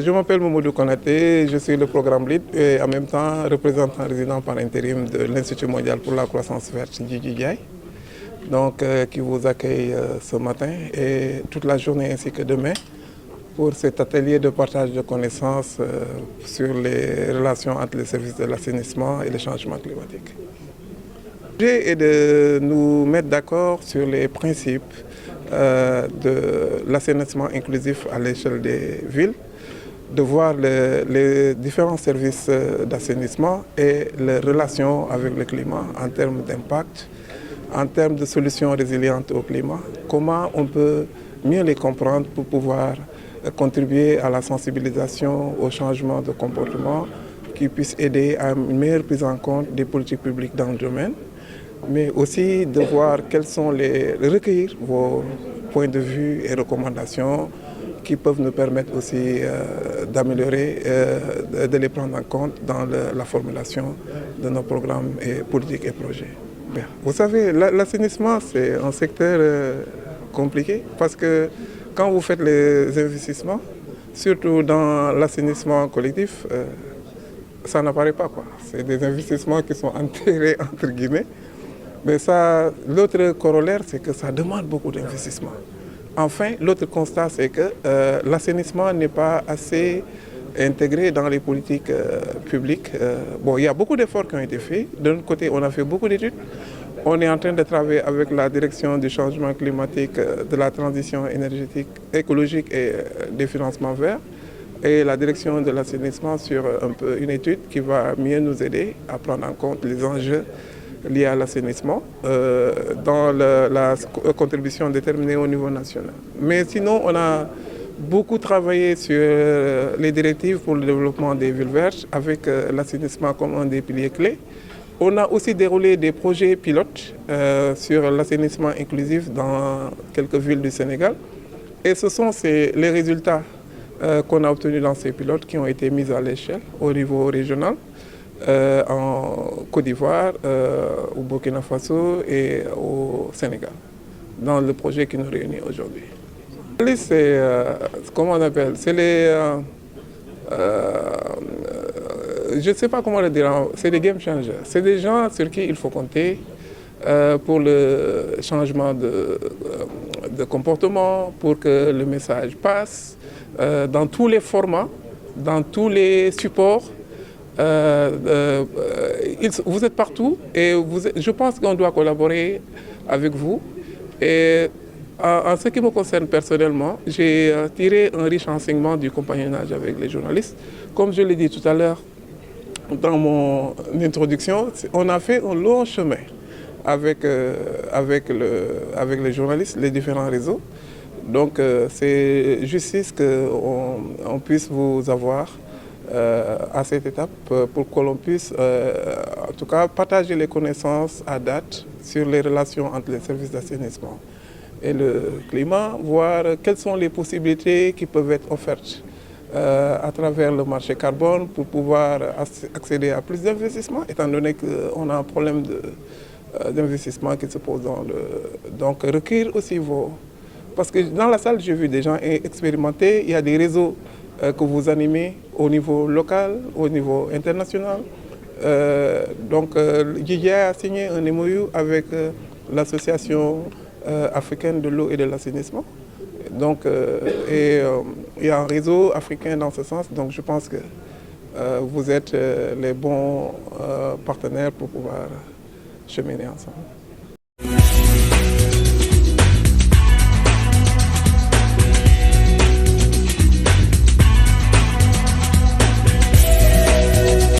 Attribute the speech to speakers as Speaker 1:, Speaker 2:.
Speaker 1: Je m'appelle Momodou Konaté, je suis le programme lead et en même temps représentant résident par intérim de l'Institut mondial pour la croissance verte DJI, donc qui vous accueille ce matin et toute la journée ainsi que demain pour cet atelier de partage de connaissances sur les relations entre les services de l'assainissement et le changement climatique. L'objet est de nous mettre d'accord sur les principes de l'assainissement inclusif à l'échelle des villes, de voir les différents services d'assainissement et les relations avec le climat en termes d'impact, en termes de solutions résilientes au climat, comment on peut mieux les comprendre pour pouvoir contribuer à la sensibilisation au changement de comportement qui puisse aider à une meilleure prise en compte des politiques publiques dans le domaine, mais aussi de voir quels sont recueillir vos points de vue et recommandations qui peuvent nous permettre aussi d'améliorer, de les prendre en compte dans la formulation de nos programmes et politiques et projets. Bien. Vous savez, l'assainissement, c'est un secteur compliqué parce que quand vous faites les investissements, surtout dans l'assainissement collectif, ça n'apparaît pas, quoi. C'est des investissements qui sont enterrés, entre guillemets. Mais l'autre corollaire, c'est que ça demande beaucoup d'investissement. Enfin, l'autre constat, c'est que l'assainissement n'est pas assez intégré dans les politiques publiques. Bon, il y a beaucoup d'efforts qui ont été faits. De notre côté, on a fait beaucoup d'études. On est en train de travailler avec la direction du changement climatique, de la transition énergétique, écologique et des financements verts, et la direction de l'assainissement sur une étude qui va mieux nous aider à prendre en compte les enjeux liés à l'assainissement dans la contribution déterminée au niveau national. Mais sinon, on a beaucoup travaillé sur les directives pour le développement des villes vertes avec l'assainissement comme un des piliers clés. On a aussi déroulé des projets pilotes sur l'assainissement inclusif dans quelques villes du Sénégal. Et ce sont les résultats qu'on a obtenus dans ces pilotes qui ont été mis à l'échelle au niveau régional. En Côte d'Ivoire, au Burkina Faso et au Sénégal, dans le projet qui nous réunit aujourd'hui. C'est, comment on appelle, c'est je ne sais pas comment le dire, c'est des game changers. C'est des gens sur qui il faut compter pour le changement de comportement, pour que le message passe dans tous les formats, dans tous les supports. Vous êtes partout et je pense qu'on doit collaborer avec vous. Et en ce qui me concerne personnellement, j'ai tiré un riche enseignement du compagnonnage avec les journalistes. Comme je l'ai dit tout à l'heure dans mon introduction, on a fait un long chemin avec les journalistes, les différents réseaux. Donc c'est justice qu'on puisse vous avoir à cette étape pour que l'on puisse en tout cas partager les connaissances à date sur les relations entre les services d'assainissement et le climat, voir quelles sont les possibilités qui peuvent être offertes à travers le marché carbone pour pouvoir accéder à plus d'investissements, étant donné qu'on a un problème d'investissement qui se pose donc recueillir aussi parce que dans la salle, j'ai vu des gens expérimenter, il y a des réseaux que vous animez au niveau local, au niveau international. Donc, DJI a signé un MOU avec l'Association africaine de l'eau et de l'assainissement. Donc, il y a un réseau africain dans ce sens. Donc, je pense que vous êtes les bons partenaires pour pouvoir cheminer ensemble.